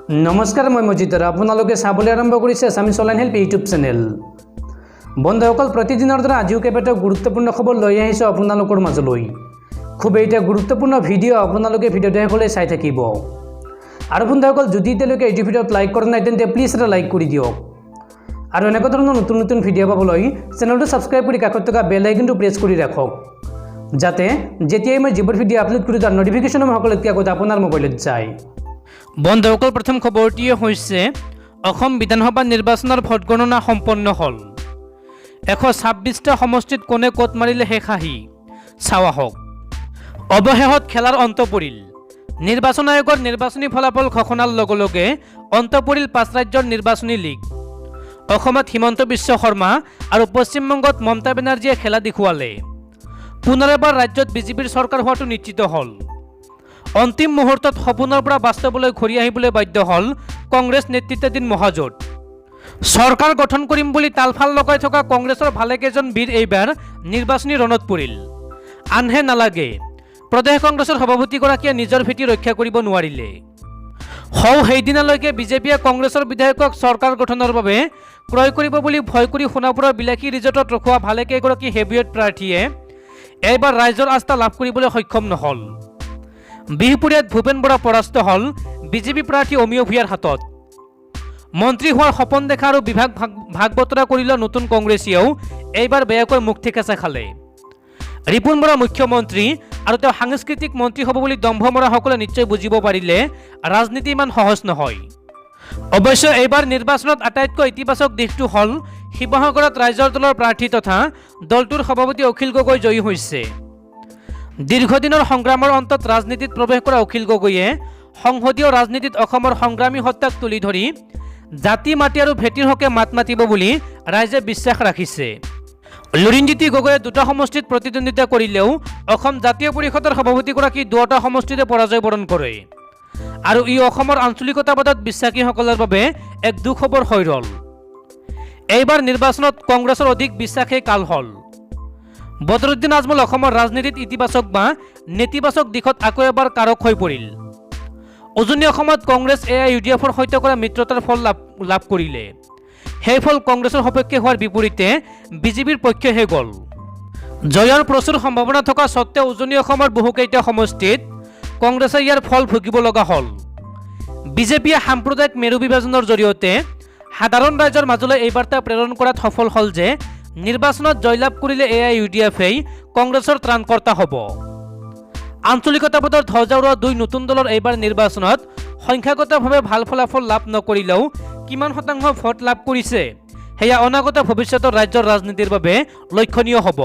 नमस्कार मैं मजिदर आपलोके चाबले आरम्भ करिছে Assamese online help YouTube channel. বন্ধুসকল प्रतिदिনৰ দৰে আজিও কেইবাটাও গুৰুত্বপূৰ্ণ খবৰ লৈ আহিছো আপোনালোকৰ মাজলৈ। খুব এটা গুৰুত্বপূৰ্ণ ভিডিঅ' আপোনালোকে ভিডিঅ'টো শেষলৈ চাই থাকিব। আৰু বন্ধুসকল যদি এতিয়ালৈকে এই ভিডিঅ'ত লাইক কৰা নাই তেন্তে প্লিজ এটা লাইক কৰি দিয়ক। আৰু এনেকুৱা ধৰণৰ নতুন নতুন ভিডিঅ' পাবলৈ চেনেলটো সাবস্ক্ৰাইব কৰি কাষত থকা বেল আইকনটো প্ৰেছ কৰি ৰাখক, যাতে যেতিয়াই মই যিবোৰ ভিডিঅ' আপলোড কৰোঁ তাৰ নটিফিকেশ্যন সকলোতকৈ আগতে আপোনাৰ মোবাইলত যায়। বন্ধুসকল প্ৰথম খবৰটিয়ে হৈছে অসম বিধানসভা নিৰ্বাচনৰ ভোট গণনা সম্পন্ন হ'ল। 126টা সমষ্টিত কোনে ক'ত মাৰিলে শেষ হাঁহি চাৱা হওক। অৱশেষত খেলাৰ অন্ত পৰিল। নিৰ্বাচন আয়োগৰ নিৰ্বাচনী ফলাফল ঘোষণাৰ লগে লগে অন্ত পৰিল 5 ৰাজ্যৰ নিৰ্বাচনী লীগ। অসমত হিমন্ত বিশ্ব শৰ্মা আৰু পশ্চিমবংগত মমতা বেনাৰ্জীয়ে খেলা দেখুৱালে। পুনৰ এবাৰ ৰাজ্যত বিজেপিৰ চৰকাৰ হোৱাটো নিশ্চিত হ'ল। অন্তিম মুহূৰ্তত সপোনৰ পৰা বাস্তৱলৈ ঘূৰি আহিবলৈ বাধ্য হ'ল কংগ্ৰেছ নেতৃত্বাধীন মহাজোঁট। চৰকাৰ গঠন কৰিম বুলি তালফাল লগাই থকা কংগ্ৰেছৰ ভালেকেইজন বীৰ এইবাৰ নিৰ্বাচনী ৰণত পৰিল। আনহে নালাগে, প্ৰদেশ কংগ্ৰেছৰ সভাপতিগৰাকীয়ে নিজৰ ভেটি ৰক্ষা কৰিব নোৱাৰিলে। সেইদিনালৈকে বিজেপিয়ে কংগ্ৰেছৰ বিধায়কক চৰকাৰ গঠনৰ বাবে ক্ৰয় কৰিব বুলি ভয় কৰি সোণাপুৰৰ বিলাসী ৰিজৰ্টত ৰখোৱা ভালেকেইগৰাকী হেভিৱেট প্ৰাৰ্থীয়ে এইবাৰ ৰাইজৰ আস্থা লাভ কৰিবলৈ সক্ষম নহ'ল। বিহপুৰীয়াত ভূপেন বৰা পৰাস্ত হ'ল বিজেপি প্ৰাৰ্থী অমিয় ভূঞাৰ হাতত। মন্ত্ৰী হোৱাৰ সপোন দেখা আৰু বিভাগ ভাগ বতৰা কৰিলে নতুন কংগ্ৰেছীয়েও এইবাৰ বেয়াকৈ মুখ থেকেচা খালে। ৰিপুণ বৰা মুখ্যমন্ত্ৰী আৰু তেওঁ সাংস্কৃতিক মন্ত্ৰী হ'ব বুলি দম্ভ মৰাসকলে নিশ্চয় বুজিব পাৰিলে ৰাজনীতি ইমান সহজ নহয়। অৱশ্যে এইবাৰ নিৰ্বাচনত আটাইতকৈ ইতিবাচক দিশটো হ'ল শিৱসাগৰত ৰাইজৰ দলৰ প্ৰাৰ্থী তথা দলটোৰ সভাপতি অখিল গগৈ জয়ী হৈছে। দীৰ্ঘদিনৰ সংগ্ৰামৰ অন্তত ৰাজনীতিত প্ৰৱেশ কৰা অখিল গগৈয়ে সংসদীয় ৰাজনীতিত অসমৰ সংগ্ৰামী সত্তাক তুলি ধৰি জাতি মাটি আৰু ভেটিৰ হকে মাত মাতিব বুলি ৰাইজে বিশ্বাস ৰাখিছে। লুৰিণজ্যোতি গগৈয়ে 2টা সমষ্টিত প্ৰতিদ্বন্দ্বিতা কৰিলেও অসম জাতীয় পৰিষদৰ সভাপতিগৰাকী 2টা সমষ্টিতে পৰাজয় বৰণ কৰে। আৰু ই অসমৰ আঞ্চলিকতাবাদত বিশ্বাসীসকলৰ বাবে এক দুখবৰ হৈ ৰ'ল। এইবাৰ নিৰ্বাচনত কংগ্ৰেছৰ অধিক বিশ্বাসেই কাল হ'ল। বদৰুদ্দিন আজমল অসমৰ ৰাজনীতিত ইতিবাচক বা নেতিবাচক দিশত আকৌ এবাৰ কাৰক হৈ পৰিল। উজনি অসমত কংগ্ৰেছ AIUDFৰ সৈতে কৰা মিত্ৰতাৰ ফল লাভ কৰিলে। সেই ফল কংগ্ৰেছৰ সপক্ষে হোৱাৰ বিপৰীতে বিজেপিৰ পক্ষেহে গ'ল। জয়ৰ প্ৰচুৰ সম্ভাৱনা থকা স্বত্তেও উজনি অসমৰ বহুকেইটা সমষ্টিত কংগ্ৰেছে ইয়াৰ ফল ভুগিব লগা হ'ল। বিজেপিয়ে সাম্প্ৰদায়িক মেৰু বিভাজনৰ জৰিয়তে সাধাৰণ ৰাইজৰ মাজলৈ এই বাৰ্তা প্ৰেৰণ কৰাত সফল হ'ল যে নিৰ্বাচনত জয়লাভ কৰিলে AIUDFই কংগ্ৰেছৰ ত্ৰাণকৰ্তা হ'ব। আঞ্চলিকতাবাদৰ ধ্বজা উৰোৱা 2 নতুন দলৰ এইবাৰ নিৰ্বাচনত সংখ্যাগতভাৱে ভাল ফলাফল লাভ নকৰিলেও কিমান শতাংশ ভোট লাভ কৰিছে সেয়া অনাগত ভৱিষ্যতৰ ৰাজ্যৰ ৰাজনীতিৰ বাবে লক্ষণীয় হ'ব।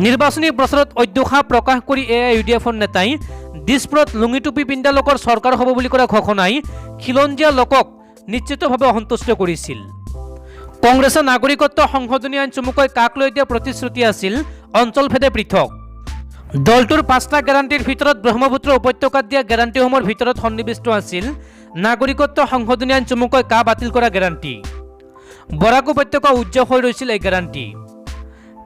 নিৰ্বাচনী প্ৰচাৰত অধ্যক্ষা প্ৰকাশ কৰি AIUDFৰ নেতাই দিছপুৰত লুঙি টুপি পিন্ধা লোকৰ চৰকাৰ হ'ব বুলি কৰা ঘোষণাই খিলঞ্জীয়া লোকক নিশ্চিতভাৱে অসন্তুষ্ট কৰিছিল। কংগ্ৰেছে নাগৰিকত্ব সংশোধনী আইন চমুকৈ কাক লৈ দিয়া প্ৰতিশ্ৰুতি আছিল অঞ্চলভেদে পৃথক। দলটোৰ 5টা গেৰাণ্টিৰ ভিতৰত ব্ৰহ্মপুত্ৰ উপত্যকাত দিয়া গেৰাণ্টিসমূহৰ ভিতৰত সন্নিৱিষ্ট আছিল নাগৰিকত্ব সংশোধনী আইন চমুকৈ কা বাতিল কৰা গেৰাণ্টি। বৰাক উপত্যকা উজ্জ্বল হৈ ৰৈছিল এই গেৰাণ্টি।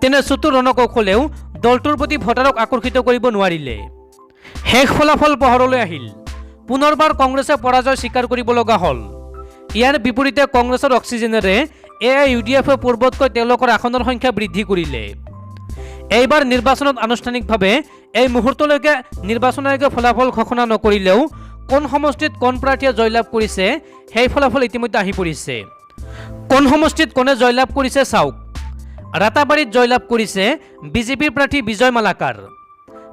তেনে চতুৰ ৰণকৌশলেও দলটোৰ প্ৰতি ভোটাৰক আকৰ্ষিত কৰিব নোৱাৰিলে। শেষ ফলাফল পোহৰলৈ আহিল। পুনৰবাৰ কংগ্ৰেছে পৰাজয় স্বীকাৰ কৰিব লগা হ'ল। ইয়াৰ বিপৰীতে কংগ্ৰেছৰ অক্সিজেনেৰে AIUDFে পূৰ্বতকৈ তেওঁলোকৰ আসনৰ সংখ্যা বৃদ্ধি কৰিলে। এইবাৰ নিৰ্বাচনত আনুষ্ঠানিকভাৱে এই মুহূৰ্তলৈকে নিৰ্বাচন আয়োগে ফলাফল ঘোষণা নকৰিলেও কোন সমষ্টিত কোন প্ৰাৰ্থীয়ে জয়লাভ কৰিছে সেই ফলাফল ইতিমধ্যে আহি পৰিছে। কোন সমষ্টিত কোনে জয়লাভ কৰিছে চাওক। ৰাতাবাৰীত জয়লাভ কৰিছে বিজেপিৰ প্ৰাৰ্থী বিজয় মালাকাৰ।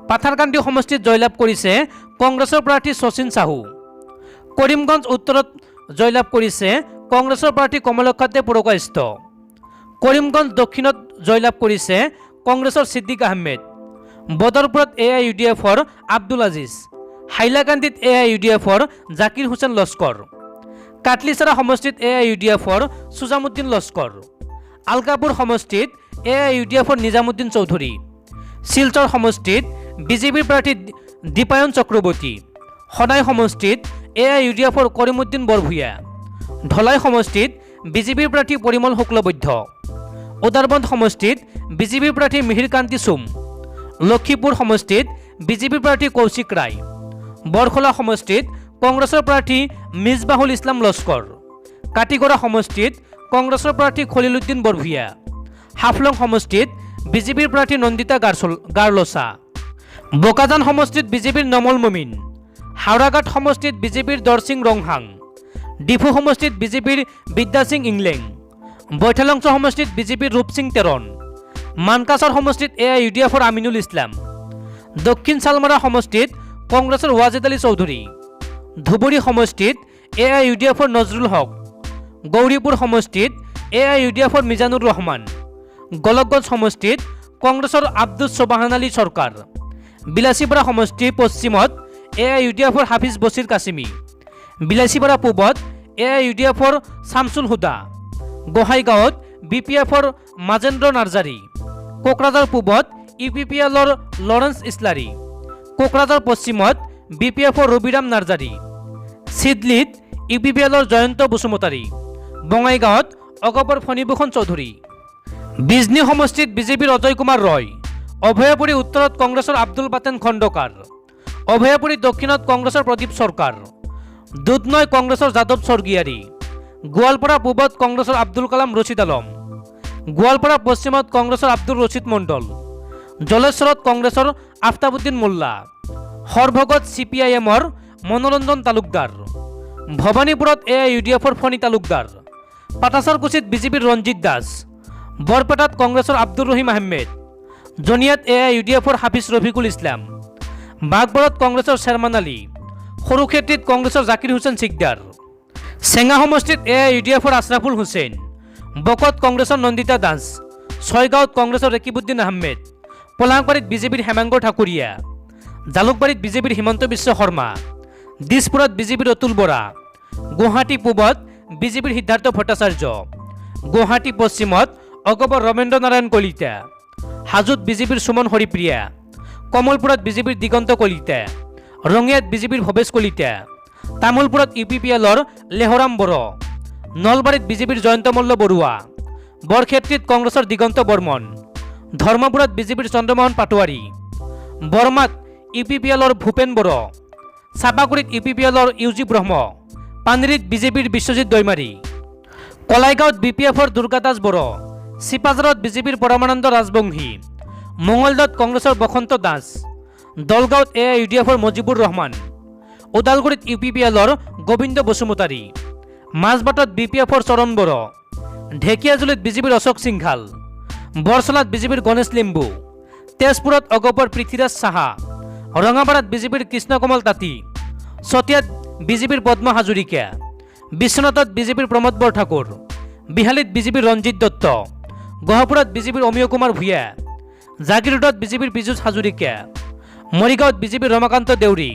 পাথাৰকান্দি সমষ্টিত জয়লাভ কৰিছে কংগ্ৰেছৰ প্ৰাৰ্থী শচীন চাহু। কৰিমগঞ্জ উত্তৰত জয়লাভ কৰিছে কংগ্ৰেছৰ প্ৰাৰ্থী কমলক্ষাতে পুৰকায়স্থ। কৰিমগঞ্জ দক্ষিণত জয়লাভ কৰিছে কংগ্ৰেছৰ ছিদ্দিক আহমেদ। বদৰপুৰত AIUDFৰ আব্দুল আজিজ। হাইলাকান্দিত AIUDFৰ জাকিৰ হুছেইন লস্কৰ। কাটলিচাৰা সমষ্টিত AIUDFৰ সুজামুদ্দিন লস্কৰ। আলকাপুৰ সমষ্টিত AIUDFৰ নিজামুদ্দিন চৌধুৰী। শিলচৰ সমষ্টিত বিজেপিৰ প্ৰাৰ্থী দীপায়ন চক্ৰৱৰ্তী। সদায় সমষ্টিত AIUDFৰ কৰিমুদ্দিন বৰভূঞা। ধলাই সমষ্টিত বিজেপিৰ প্ৰাৰ্থী পৰিমল শুক্লবৈধ্য। উদাৰবন্দ সমষ্টিত বিজেপিৰ প্ৰাৰ্থী মিহিৰ কান্তি চুম। লক্ষীপুৰ সমষ্টিত বিজেপি প্ৰাৰ্থী কৌশিক ৰায়, বৰখলা সমষ্টিত কংগ্ৰেছৰ প্ৰাৰ্থী মিছবাহুল ইছলাম লস্কৰ। কাটিগড়া সমষ্টিত কংগ্ৰেছৰ প্ৰাৰ্থী খলিলুদ্দিন বৰভূঞা। হাফলং সমষ্টিত বিজেপিৰ প্ৰাৰ্থী নন্দিতা গাৰলছা। বোকাজান সমষ্টিত বিজেপিৰ নমল মমিন। হাওৰাঘাট সমষ্টিত বিজেপিৰ দৰসিং ৰংহাং। ডিফু সমষ্টিত বিজেপিৰ বিদ্যা সিং ইংলেং। বৈঠালংছ সমষ্টিত বিজেপিৰ ৰূপসিং তেৰণ। মানকাছাৰ সমষ্টিত AIUDFৰ আমিনুল ইছলাম। দক্ষিণ চালমাৰা সমষ্টিত কংগ্ৰেছৰ ৱাজেদ আলী চৌধুৰী। ধুবুৰী সমষ্টিত AIUDFৰ নজৰুল হক। গৌৰীপুৰ সমষ্টিত AIUDFৰ মিজানুৰ ৰহমান। গোলকগঞ্জ সমষ্টিত কংগ্ৰেছৰ আব্দুছ সোবাহান আলী চৰকাৰ। বিলাসীপাৰা সমষ্টি পশ্চিমত AIUDFৰ হাফিজ বছিৰ কাছিমি। বিলাসীপাৰা পূবত AIUDFৰ শামছুল হুদা। গোহাইগাঁৱত BPFৰ মাজেন্দ্ৰ নাৰ্জাৰী। কোকৰাঝাৰ পূবত UPPLৰ লৰেন্স ইছলাৰী। কোকৰাঝাৰ পশ্চিমত BPFৰ ৰবিৰাম নাৰ্জাৰী। চিডলিত UPPLৰ জয়ন্ত বসুমতাৰী। বঙাইগাঁৱত অগপৰ ফণীভূষণ চৌধুৰী। বিজনী সমষ্টিত বিজেপিৰ অজয় কুমাৰ ৰয়। অভয়াপুৰী উত্তৰত কংগ্ৰেছৰ আব্দুল বাতেন খণ্ডকাৰ। অভয়াপুৰী দক্ষিণত কংগ্ৰেছৰ প্ৰদীপ চৰকাৰ। দুধনৈ কংগ্ৰেছৰ যাদৱ স্বৰ্গীয়াৰী। গোৱালপাৰা পূবত কংগ্ৰেছৰ আব্দুল কালাম ৰছিদ আলম। গোৱালপাৰা পশ্চিমত কংগ্ৰেছৰ আব্দুল ৰছিদ মণ্ডল। জলেশ্বৰত কংগ্ৰেছৰ আফতাবুদ্দিন মোল্লা। সৰভগত CPIMৰ মনোৰঞ্জন তালুকদাৰ। ভৱানীপুৰত AIUDFৰ ফণী তালুকদাৰ। পাটাছাৰকুছিত বিজেপিৰ ৰঞ্জিত দাস। বৰপেটাত কংগ্ৰেছৰ আব্দুৰ ৰহিম আহমেদ। জনিয়াত AIUDFৰ হাফিজ ৰফিকুল ইছলাম। বাগবৰত কংগ্ৰেছৰ শ্বেৰমান আলী। সৰুক্ষেত্ৰীত কংগ্ৰেছৰ জাকিৰ হুছেইন চিকদাৰ। চেঙা সমষ্টিত AIUDFৰ আছৰাফুল হুছেইন। বকত কংগ্ৰেছৰ নন্দিতা দাস। ছয়গাঁৱত কংগ্ৰেছৰ ৰেকিবুদ্দিন আহমেদ। পলাশবাৰীত বিজেপিৰ হেমাংগৰ ঠাকুৰীয়া। জালুকবাৰীত বিজেপিৰ হিমন্ত বিশ্ব শৰ্মা। দিছপুৰত বিজেপিৰ অতুল বৰা। গুৱাহাটী পূবত বিজেপিৰ সিদ্ধাৰ্থ ভট্টাচাৰ্য। গুৱাহাটী পশ্চিমত অগপৰ ৰমেন্দ্ৰ নাৰায়ণ কলিতা। হাজোত বিজেপিৰ সুমন হৰিপ্ৰিয়া। কমলপুৰত বিজেপিৰ দিগন্ত কলিতা। ৰঙিয়াত বিজেপিৰ ভৱেশ কলিতা। তামোলপুৰত UPPLৰ লেহৰাম বড়ো। নলবাৰীত বিজেপিৰ জয়ন্ত মল্ল বৰুৱা। বৰক্ষেত্ৰীত কংগ্ৰেছৰ দিগন্ত বৰ্মন। ধৰ্মপুৰত বিজেপিৰ চন্দ্ৰমোহন পাটোৱাৰী। বৰমাত UPPLৰ ভূপেন বড়ো। চাপাগুৰিত UPPLৰ ইউজি ব্ৰহ্ম। পানেৰীত বিজেপিৰ বিশ্বজিৎ দৈমাৰী। কলাইগাঁৱত BPFৰ দুৰ্গা দাস বড়ো। চিপাঝাৰত বিজেপিৰ পৰমানন্দ ৰাজবংশী। মঙলদৈত কংগ্ৰেছৰ বসন্ত দাস। দলগাঁৱত AIUDFৰ মজিবুৰ ৰহমান। ওদালগুৰিত UPPLৰ গোবিন্দ বসুমতাৰী। মাজবাটত BPFৰ চৰণ বড়ো। ঢেকিয়াজুলিত বিজেপিৰ অশোক সিংঘাল। বৰচলাত বিজেপিৰ গণেশ লিম্বু। তেজপুৰত অগপৰ পৃথ্বীৰাজ সাহা। ৰঙাপাৰাত বিজেপিৰ কৃষ্ণকমল তাঁতী। চতিয়াত বিজেপিৰ পদ্ম হাজৰিকা। বিশ্বনাথত বিজেপিৰ প্ৰমোদ বৰঠাকুৰ। বিহালীত বিজেপিৰ ৰঞ্জিত দত্ত। গহপুৰত বিজেপিৰ অমিয় কুমাৰ ভূঞা। জাগিৰোডত বিজেপিৰ পীযুষ হাজৰিকা। মৰিগাঁৱত বিজেপিৰ ৰমাকান্ত দেউৰী।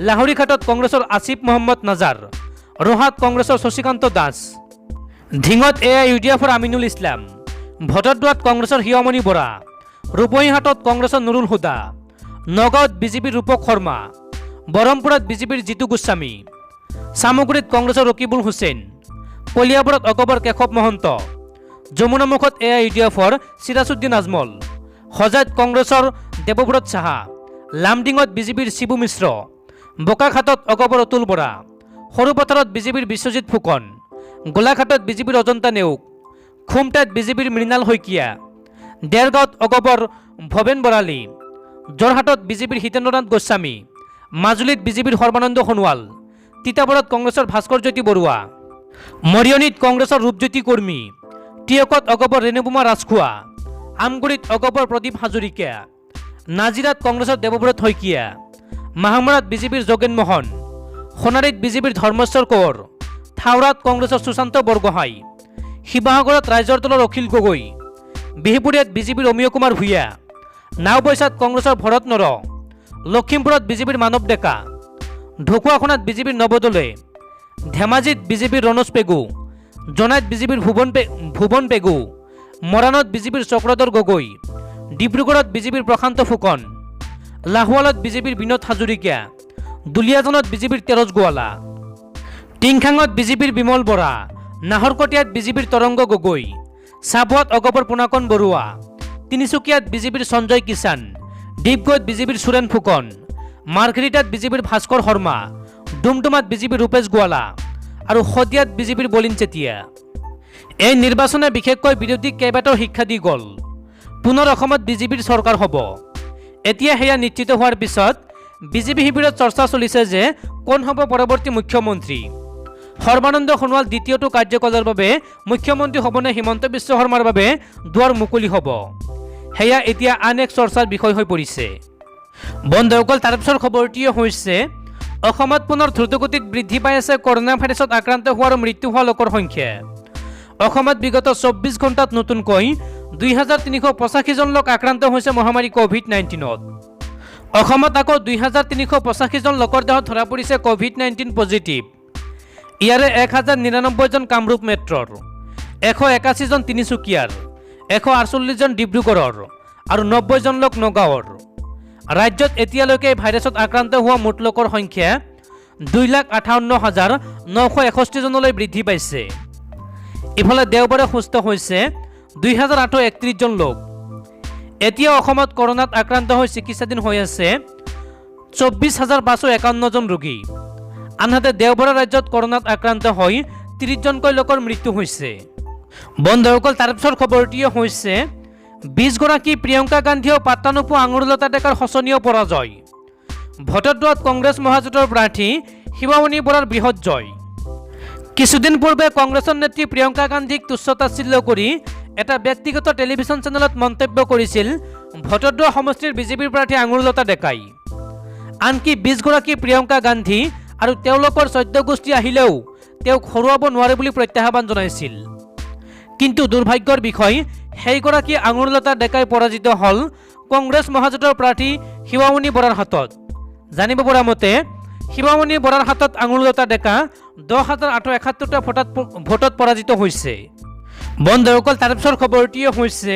লাহৰীঘাটত কংগ্ৰেছৰ আসিফ মহম্মদ নাজাৰ। ৰহাত কংগ্ৰেছৰ শশীকান্ত দাস। ধিঙত AIUDFৰ আমিনুল ইছলাম। ভটদ্ৰাত কংগ্ৰেছৰ হিয়মণি বৰা। ৰূপহীহাটত কংগ্ৰেছৰ নুৰুল হুদা। নগাঁৱত বিজেপিৰ ৰূপক শৰ্মা। বৰমপুৰত বিজেপিৰ জিতু গোস্বামী। চামগুৰিত কংগ্ৰেছৰ ৰকিবুল হুছেইন। কলিয়াবৰত অগপৰ কেশৱ মহন্ত। যমুনামুখত AIUDFৰ চিৰাজউদ্দিন আজমল। হজাইত কংগ্ৰেছৰ দেৱব্ৰত সাহা। লামডিঙত বিজেপিৰ শিবু মিশ্ৰ। বোকাখাটত অগপৰ অতুল বৰা। সৰুপথাৰত বিজেপিৰ বিশ্বজিৎ ফুকন। গোলাঘাটত বিজেপিৰ অজন্তা নেওগ। খুমটাইত বিজেপিৰ মৃণাল শইকীয়া। দেৰগাঁৱত অগপৰ ভৱেন বৰালী। যোৰহাটত বিজেপিৰ হিতেন্দ্ৰনাথ গোস্বামী। মাজুলীত বিজেপিৰ সৰ্বানন্দ সোণোৱাল। তিতাবৰত কংগ্ৰেছৰ ভাস্কৰ জ্যোতি বৰুৱা। মৰিয়নীত কংগ্ৰেছৰ ৰূপজ্যোতি কৰ্মী। টিয়কত অগপৰ ৰেণুবোমা ৰাজখোৱা। আমগুৰিত অগপৰ প্ৰদীপ হাজৰিকা। নাজিৰাত কংগ্ৰেছৰ দেৱব্ৰত শইকীয়া। মাহমৰাত বিজেপিৰ যোগেন মোহন। সোণাৰীত বিজেপিৰ ধৰ্মেশ্বৰ কোঁৱৰ। থাওৰাত কংগ্ৰেছৰ সুশান্ত বৰগোহাঁই। শিৱসাগৰত ৰাইজৰ দলৰ অখিল গগৈ। বিহপুৰীয়াত বিজেপিৰ অমিয় কুমাৰ ভূঞা। নাওবৈচাত কংগ্ৰেছৰ ভৰত নৰ। লখিমপুৰত বিজেপিৰ মানৱ ডেকা। ঢকুৱাখানাত বিজেপিৰ নৱদলে। ধেমাজিত বিজেপিৰ ৰণোজ পেগু। জনাইত বিজেপিৰ ভুৱন পেগু। মৰাণত বিজেপিৰ চক্ৰধৰ গগৈ। ডিব্ৰুগড়ত বিজেপিৰ প্ৰশান্ত ফুকন। লাহোৱালত বিজেপিৰ বিনোদ হাজৰিকা। দুলিয়াজানত বিজেপিৰ তেৰজ গোৱালা। টিংখাঙত বিজেপিৰ বিমল বৰা। নাহৰকটীয়াত বিজেপিৰ তৰংগ গগৈ। চাবুৱাত অগপৰ পুনাকন বৰুৱা। তিনিচুকীয়াত বিজেপিৰ সঞ্জয় কিষাণ। ডিগবৈত বিজেপিৰ সুৰেণ ফুকন। মাৰ্ঘেৰিটাত বিজেপিৰ ভাস্কৰ শৰ্মা। ডুমডুমাত বিজেপিৰ ৰূপেশ গোৱালা আৰু শদিয়াত বিজেপিৰ বলিন চেতিয়া। এই নিৰ্বাচনে বিশেষকৈ বিৰোধীক কেইবাটাও শিক্ষা দি গ'ল। পুনৰ অসমত বিজেপিৰ চৰকাৰ হ'ব। এতিয়া সেয়া নিশ্চিত হোৱাৰ পিছত বিজেপি শিবিৰত চৰ্চা চলিছে যে কোন হ'ব পৰৱৰ্তী মুখ্যমন্ত্ৰী। সৰ্বানন্দ সোণোৱাল দ্বিতীয়টো কাৰ্যকালৰ বাবে মুখ্যমন্ত্ৰী হ'বনে হিমন্ত বিশ্ব শৰ্মাৰ বাবে দুৱাৰ মুকলি হ'ব, সেয়া এতিয়া আন এক চৰ্চাৰ বিষয় হৈ পৰিছে। বন্ধুসকল, তাৰ পিছৰ খবৰটিয়ে হৈছে অসমত পুনৰ দ্ৰুতগতিত বৃদ্ধি পাই আছে কৰোনা ভাইৰাছত আক্ৰান্ত হোৱা আৰু মৃত্যু হোৱা লোকৰ সংখ্যা। অসমত বিগত 24 ঘণ্টাত নতুনকৈ 2385 জন লোক আক্ৰান্ত হৈছে মহামাৰী কোভিড-19ত। অসমত আকৌ 2385 জন লোকৰ দেহত ধৰা পৰিছে কোভিড-19 পজিটিভ। ইয়াৰে 1099 জন কামৰূপ মেট্ৰৰ, 181 জন তিনিচুকীয়াৰ, 148 জন ডিব্ৰুগড়ৰ আৰু 90 জন লোক নগাঁৱৰ। ৰাজ্যত এতিয়ালৈকে ভাইৰাছত আক্ৰান্ত হোৱা মুঠ লোকৰ সংখ্যা 2,58,961 জনলৈ বৃদ্ধি পাইছে। ইফালে দেওবাৰে সুস্থ হৈছে 2031 জন লোক। এতিয়া অসমত কৰোনাত আক্ৰান্ত হৈ চিকিৎসাধীন হৈ আছে 24,551 জন ৰোগী। আনহাতে দেওবাৰে ৰাজ্যত কৰোনাত আক্ৰান্ত হৈ 30 জনকৈ লোকৰ মৃত্যু হৈছে। বন্ধুসকল, তাৰ পিছৰ খবৰটিয়ে হৈছে 20 গৰাকী প্ৰিয়ংকা গান্ধীয়েও পাত্তা নোপোৱা আঙুৰলতা ডেকাৰ শোচনীয় পৰাজয়। ভোটদ্বৰত কংগ্ৰেছ মহাজোঁটৰ প্ৰাৰ্থী শিৱামণি বৰাৰ বৃহৎ জয়। কিছুদিন পূৰ্বে কংগ্ৰেছৰ নেত্ৰী প্ৰিয়ংকা গান্ধীক তুচ্ছতাচ্ছিল্য কৰি এটা ব্যক্তিগত টেলিভিছন চেনেলত মন্তব্য কৰিছিল ভোটদ্বৰ সমষ্টিৰ বিজেপিৰ প্ৰাৰ্থী আঙুৰলতা ডেকাই। আনকি 20 গৰাকী প্ৰিয়ংকা গান্ধী আৰু তেওঁলোকৰ 14 গোষ্ঠী আহিলেও তেওঁক হৰুৱাব নোৱাৰে বুলি প্ৰত্যাহ্বান জনাইছিল। কিন্তু দুৰ্ভাগ্যৰ বিষয়, সেইগৰাকী আঙুৰলতা ডেকাই পৰাজিত হ'ল কংগ্ৰেছ মহাজোঁটৰ প্ৰাৰ্থী শিৱামণি বৰাৰ হাতত। জানিব পৰা মতে শিৱামণি বৰাৰ হাতত আঙুৰলতা ডেকা 10,871টা ভোটত পৰাজিত হৈছে। বন্ধুসকল, তাৰ পিছৰ খবৰটিয়ে হৈছে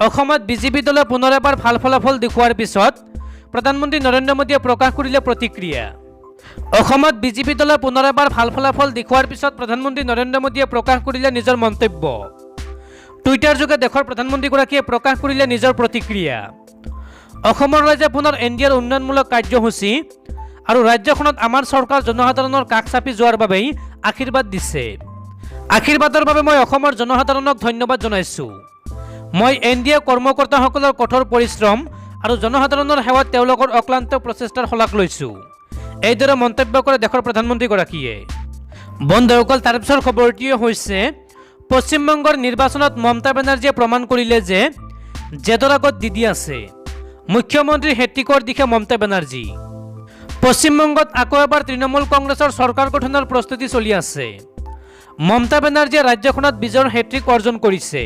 অসমত বিজেপি দলে পুনৰ এবাৰ ভাল ফলাফল দেখুওৱাৰ পিছত প্ৰধানমন্ত্ৰী নৰেন্দ্ৰ মোদীয়ে প্ৰকাশ কৰিলে প্ৰতিক্ৰিয়া। অসমত বিজেপি দলে পুনৰ এবাৰ ভাল ফলাফল দেখুওৱাৰ পিছত প্ৰধানমন্ত্ৰী নৰেন্দ্ৰ মোদীয়ে প্ৰকাশ কৰিলে নিজৰ মন্তব্য। টুইটাৰ যোগে দেশৰ প্ৰধানমন্ত্ৰীগৰাকীয়ে প্ৰকাশ কৰিলে নিজৰ প্ৰতিক্ৰিয়া। অসমৰ ৰাইজে পুনৰ NDAৰ উন্নয়নমূলক কাৰ্যসূচী আৰু ৰাজ্যখনত আমাৰ চৰকাৰ জনসাধাৰণৰ কাষ চাপি যোৱাৰ বাবেই আশীৰ্বাদ দিছে। আশীৰ্বাদৰ বাবে মই অসমৰ জনসাধাৰণক ধন্যবাদ জনাইছোঁ। মই NDA কৰ্মকৰ্তাসকলৰ কঠোৰ পৰিশ্ৰম আৰু জনসাধাৰণৰ সেৱাত তেওঁলোকৰ অক্লান্ত প্ৰচেষ্টাৰ শলাগ লৈছোঁ, এইদৰে মন্তব্য কৰে দেশৰ প্ৰধানমন্ত্ৰীগৰাকীয়ে। বন্ধুসকল, তাৰ পিছৰ খবৰটিয়ে হৈছে পশ্চিমবংগৰ নিৰ্বাচনত মমতা বেনাৰ্জীয়ে প্ৰমাণ কৰিলে যে জেদৰ আগত দিদি আছে। মুখ্যমন্ত্ৰীৰ হেট্ৰিকৰ দিশে মমতা বেনাৰ্জী। পশ্চিমবংগত আকৌ এবাৰ তৃণমূল কংগ্ৰেছৰ চৰকাৰ গঠনৰ প্ৰস্তুতি চলি আছে। মমতা বেনাৰ্জীয়ে ৰাজ্যখনত বিজয়ৰ হেট্ৰিক অৰ্জন কৰিছে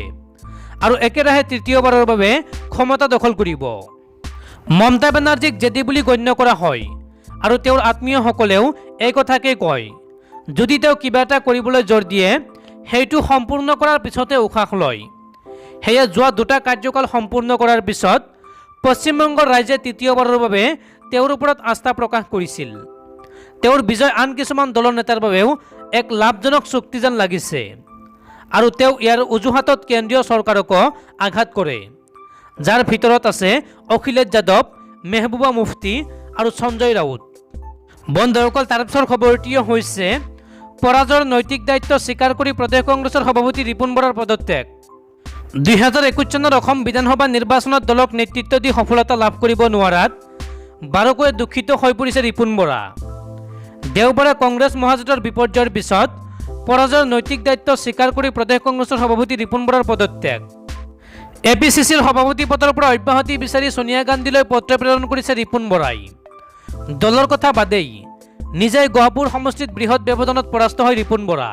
আৰু একেৰাহে তৃতীয়বাৰৰ বাবে ক্ষমতা দখল কৰিব। মমতা বেনাৰ্জীক জেদি বুলি গণ্য কৰা হয় আৰু তেওঁৰ আত্মীয়সকলেও এই কথাকেই কয়। যদি তেওঁ কিবা এটা কৰিবলৈ জোৰ দিয়ে সেইটো সম্পূৰ্ণ কৰাৰ পিছতে উশাহ লয়। সেয়ে যোৱা দুটা কাৰ্যকাল সম্পূৰ্ণ কৰাৰ পিছত পশ্চিমবংগৰ ৰাইজে তৃতীয়বাৰৰ বাবে তেওঁৰ ওপৰত আস্থা প্ৰকাশ কৰিছিল। তেওঁৰ বিজয় আন কিছুমান দলৰ নেতাৰ বাবেও এক লাভজনক চুক্তি যেন লাগিছে আৰু তেওঁ ইয়াৰ অজুহাতত কেন্দ্ৰীয় চৰকাৰকো আঘাত কৰে, যাৰ ভিতৰত আছে অখিলেশ যাদৱ, মেহবুবা মুফতি আৰু সঞ্জয় ৰাউত। বন্ধুসকল, তাৰ পিছৰ খবৰটিয়ে হৈছে পৰাজয়ৰ নৈতিক দায়িত্ব স্বীকাৰ কৰি প্ৰদেশ কংগ্ৰেছৰ সভাপতি ৰিপুণ বৰাৰ পদত্যাগ। 2021 চনৰ অসম বিধানসভা নিৰ্বাচনত দলক নেতৃত্ব দি সফলতা লাভ কৰিব নোৱাৰাত বাৰুকৈ দুখিত হৈ পৰিছে ৰিপুণ বৰা। দেওবাৰে কংগ্ৰেছ মহাজোঁটৰ বিপৰ্যয়ৰ পিছত পৰাজয়ৰ নৈতিক দায়িত্ব স্বীকাৰ কৰি প্ৰদেশ কংগ্ৰেছৰ সভাপতি ৰিপুণ বৰাৰ পদত্যাগ। APCCৰ সভাপতি পদৰ পৰা অব্যাহতি বিচাৰি সোনিয়া গান্ধীলৈ পত্ৰ প্ৰেৰণ কৰিছে ৰিপুণ বৰাই। দলৰ কথা বাদেই নিজেই গহপুৰ সমষ্টিত বৃহৎ ব্যৱধানত পৰাস্ত হয় ৰিপুণ বৰা।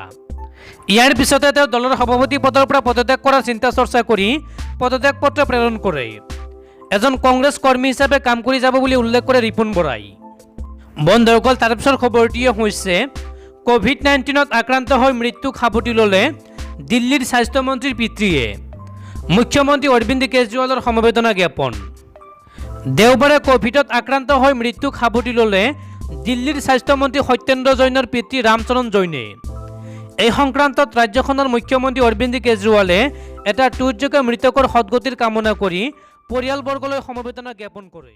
ইয়াৰ পিছতে তেওঁ দলৰ সভাপতি পদৰ পৰা পদত্যাগ কৰাৰ চিন্তা চৰ্চা কৰি পদত্যাগ পত্ৰ প্ৰেৰণ কৰে। এজন কংগ্ৰেছ কৰ্মী হিচাপে কাম কৰি যাব বুলি উল্লেখ কৰে ৰিপুণ বৰাই। বন্ধুসকল, তাৰ পিছৰ খবৰটিয়ে হৈছে কোভিড-19ত আক্ৰান্ত হৈ মৃত্যুক সাৱটি ল'লে দিল্লীৰ স্বাস্থ্যমন্ত্ৰীৰ পিতৃয়ে। মুখ্যমন্ত্ৰী অৰবিন্দ কেজৰিৱালৰ সমবেদনা জ্ঞাপন। দেওবাৰে কোভিডত আক্ৰান্ত হৈ মৃত্যুক সাৱটি ল'লে দিল্লীৰ স্বাস্থ্যমন্ত্ৰী সত্যেন্দ্ৰ জৈনৰ পিতৃ ৰামচৰণ জৈনে। এই সংক্ৰান্তত ৰাজ্যখনৰ মুখ্যমন্ত্ৰী অৰবিন্দ কেজৰিৱালে এটা টুইটযোগে মৃতকৰ সদগতিৰ কামনা কৰি পৰিয়ালবৰ্গলৈ সমবেদনা জ্ঞাপন কৰে।